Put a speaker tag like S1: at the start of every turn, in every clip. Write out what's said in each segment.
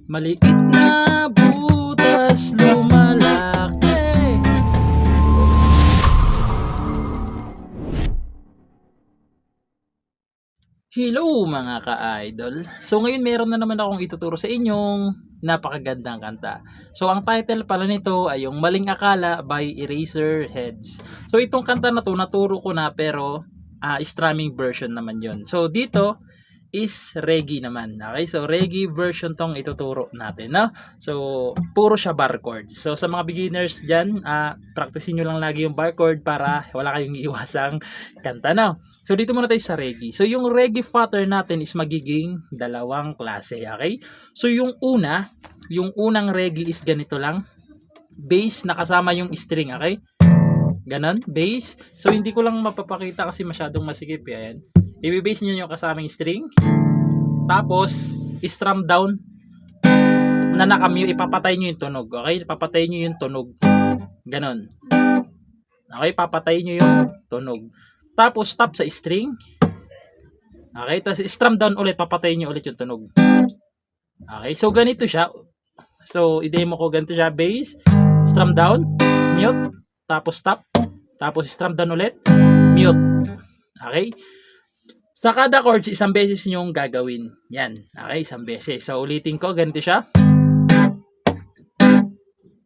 S1: Maliit na butas lumalaki. Hello mga ka-idol. So ngayon meron na naman akong ituturo sa inyong napakagandang kanta. So ang title pala nito ay yung Maling Akala by Eraserheads. So itong kanta na to naturo ko na pero strumming version naman yon. So dito is reggae naman. Okay? So reggae version tong ituturo natin, no? So puro siya bar chords. So sa mga beginners diyan, practicein niyo lang lagi yung bar chord para wala kayong iiwasang kanta, no? So dito muna tayo sa reggae. So yung reggae pattern natin is magiging dalawang klase, okay? So yung unang reggae is ganito lang. Bass na kasama yung string, okay? Ganon, bass. So hindi ko lang mapapakita kasi masyadong masikip yan. I-bass niyo yung kasamang string. Tapos strum down na nakamute, ipapatay niyo yung tunog, okay? Papatay niyo yung tunog. Ganon. Okay, papatay niyo yung tunog. Tapos stop sa string. Okay, tapos strum down ulit, papatayin niyo ulit yung tunog. Okay, so ganito siya. So i-demo ko ganito siya, bass, strum down, mute, tapos stop, tapos strum down ulit, mute. Okay? Sa kada chords, isang beses niyo gagawin. Yan. Okay, isang beses. So ulitin ko, ganito siya.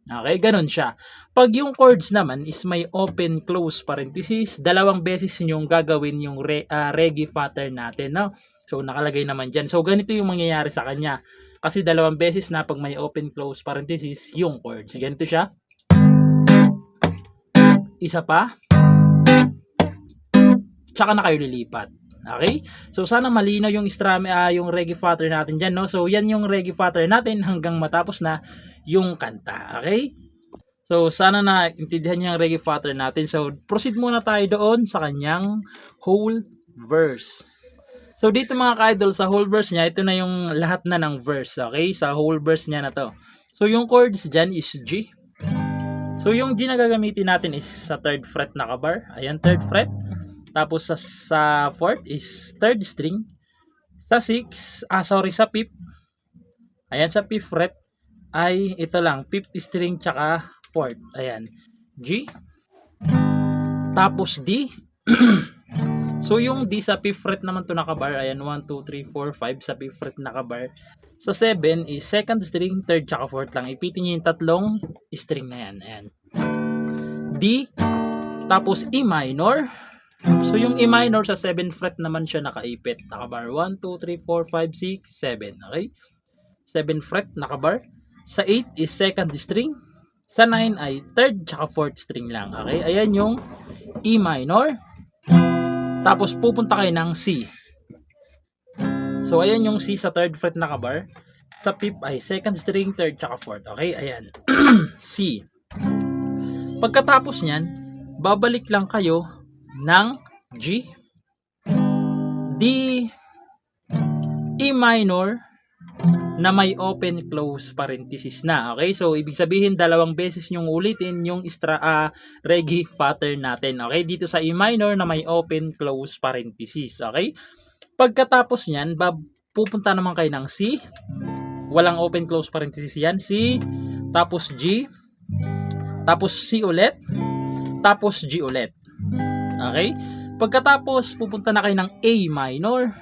S1: Okay, ganun siya. Pag yung chords naman is may open, close parenthesis, dalawang beses yung gagawin yung reggae pattern natin, no? So, nakalagay naman dyan. So, ganito yung mangyayari sa kanya. Kasi dalawang beses na pag may open, close parenthesis, yung chords. Ganito siya. Isa pa. Tsaka na kayo lilipat. Okay? So, sana malinaw yung yung reggae pattern natin dyan, no? So, yan yung reggae pattern natin hanggang matapos na yung kanta. Okay? So, sana na intindihan niyo yung reggae pattern natin. So, proceed muna tayo doon sa kanyang whole verse. So, dito mga ka-idol, sa whole verse niya, ito na yung lahat na ng verse. Okay? Sa whole verse niya na to. So, yung chords dyan is G. So, yung G na gagamitin natin is sa 3rd fret na kabar. Ayan, 3rd fret. Tapos sa 4th is 3rd string. Sa 6, sa 5th. Ayan, sa 5th fret ay ito lang, 5th string tsaka 4th. Ayan, G. Tapos D. So yung D sa 5th fret naman to nakabar. Ayan, 1, 2, 3, 4, 5 sa 5th fret nakabar. Sa 7 is 2nd string, 3rd tsaka 4th lang. Ipitin nyo yung tatlong string na yan. Ayan. D. Tapos E minor. So yung E minor sa 7th fret naman siya nakaipit. Nakabar 1, 2, 3, 4, 5, 6, 7. Okay? 7th fret nakabar. Sa 8 is 2nd string. Sa 9 ay 3rd tsaka 4th string lang. Okay? Ayan yung E minor. Tapos pupunta kayo ng C. So ayan yung C sa 3rd fret nakabar. Sa 5th ay 2nd string, 3rd tsaka 4th. Okay? Ayan. C. Pagkatapos nyan, babalik lang kayo ng G, D, E minor na may open close parenthesis na. Okay? So ibig sabihin dalawang beses yung ulitin yung reggae pattern natin. Okay? Dito sa E minor na may open close parenthesis. Okay? Pagkatapos niyan, pupunta naman kayo ng C. Walang open close parenthesis yan. C, tapos G, tapos C ulit, tapos G ulit. Okay? Pagkatapos, pupunta na kayo ng A minor.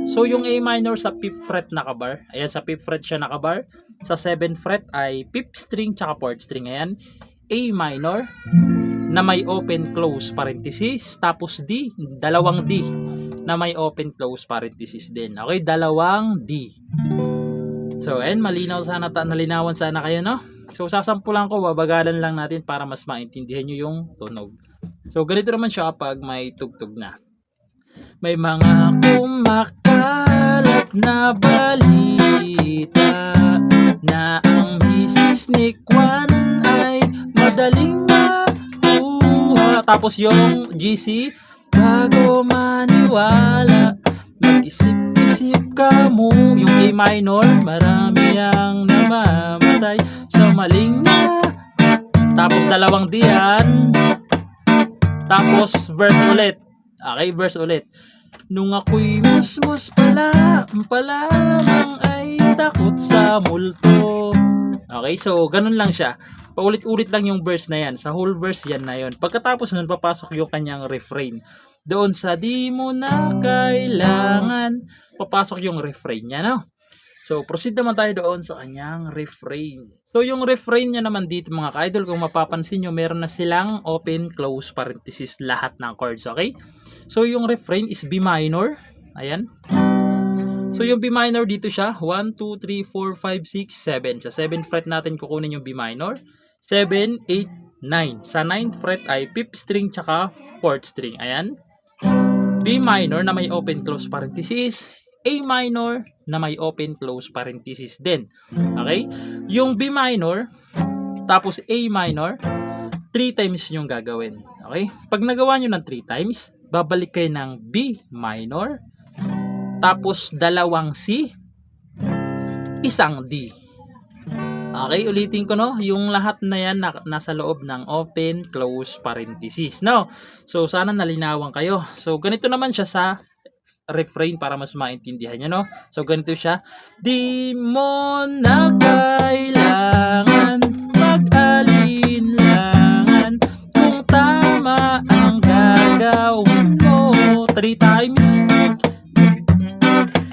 S1: So, yung A minor sa 5th fret nakabar. Ayan, sa 5th fret siya nakabar. Sa 7th fret ay 5th string tsaka 4th string. Ayan, A minor na may open close parenthesis. Tapos D, dalawang D na may open close parenthesis din. Okay, dalawang D. So, ayan, nalinawan sana kayo, no? So, sasampulan ko, babagalan lang natin para mas maintindihan nyo yung tunog. So, ganito naman siya kapag may tugtog na. May mga kumakalat na balita na ang misis ni Kwan ay madaling makuha. Tapos yung GC, bago maniwala, mag-isip-isip ka mo. Yung A minor, marami ang namamatay sa maling na. Tapos dalawang D yan. Tapos verse ulit. Okay, verse ulit. Nung ako'y musmus palamang ay takot sa multo. Okay, so ganun lang siya. Paulit-ulit lang yung verse na yan. Sa whole verse yan na yun. Pagkatapos nun, papasok yung kanyang refrain. Doon sa di mo na kailangan, papasok yung refrain niya, no? So, proceed naman tayo doon sa kanyang refrain. So, yung refrain niya naman dito mga ka-idol, kung mapapansin nyo, meron na silang open, close, parenthesis, lahat ng chords, okay? So, yung refrain is B minor. Ayan. So, yung B minor dito siya, 1, 2, 3, 4, 5, 6, 7. Sa 7th fret natin kukunin yung B minor. 7, 8, 9. Sa 9th fret ay 5th string tsaka 4th string. Ayan. B minor na may open, close, parenthesis. A minor na may open, close, parenthesis din. Okay? Yung B minor, tapos A minor, 3 times yung gagawin. Okay? Pag nagawa nyo ng 3 times, babalik kayo ng B minor, tapos dalawang C, isang D. Okay, ulitin ko no, yung lahat na yan nasa loob ng open, close, parenthesis. No? So, sana nalinawan kayo. So, ganito naman siya sa refrain para mas maintindihan nyo, no? So, ganito siya. Di mo na kailangan mag-alinlangan kung tama ang gagawin mo. 3 times.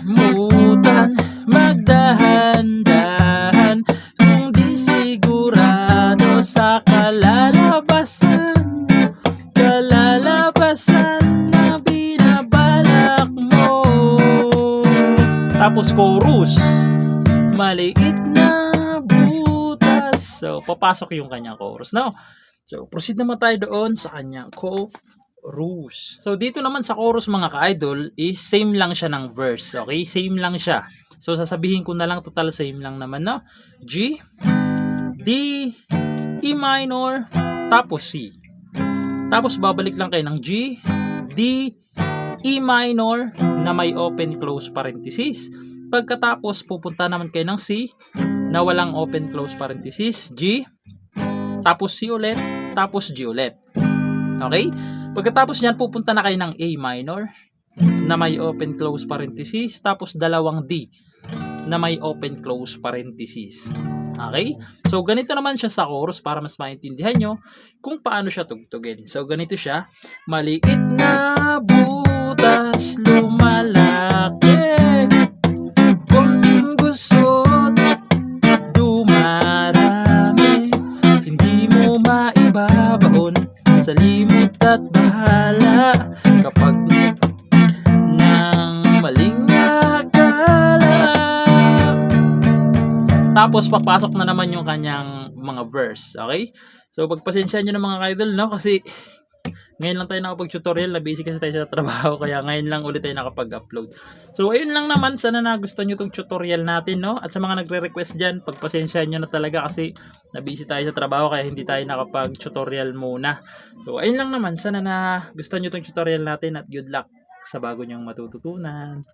S1: Mutan, magdahan-dahan kung di sigurado sa kalalabasan na binabalak mo. Tapos chorus, maliit na butas. So, papasok yung kanyang chorus, no? So, proceed naman tayo doon sa kanyang chorus. So, dito naman sa chorus mga ka-idol is same lang siya ng verse. Okay? Same lang siya. So, sasabihin ko na lang total same lang naman, no? G, D, E minor, tapos C. Tapos, babalik lang kayo ng G, D, E minor na may open, close, parenthesis. Pagkatapos, pupunta naman kayo ng C na walang open, close, parenthesis. G, tapos C ulit, tapos G ulit. Okay? Pagkatapos niyan, pupunta na kayo ng A minor na may open, close, parenthesis. Tapos dalawang D na may open, close, parenthesis. Okay? So, ganito naman siya sa chorus para mas maintindihan nyo kung paano siya tugtugin. So, ganito siya. Maliit na butas, lumalaki. Konting gusot, dumarami. Hindi mo maibabaon sa limot at bahala kapag nang maling akala. Tapos papasok na naman yung kanyang mga verse. Okay? So pagpasensya nyo ng mga ka-idol, no? Kasi ngayon lang tayo nakapag-tutorial, na busy kasi tayo sa trabaho, kaya ngayon lang ulit tayo nakapag-upload. So ayun lang naman, sana nagustuhan nyo itong tutorial natin, no? At sa mga nagre-request dyan, pagpasensya nyo na talaga kasi na busy tayo sa trabaho, kaya hindi tayo nakapag-tutorial muna. So ayun lang naman, sana nagustuhan nyo itong tutorial natin at good luck sa bago nyong matututunan.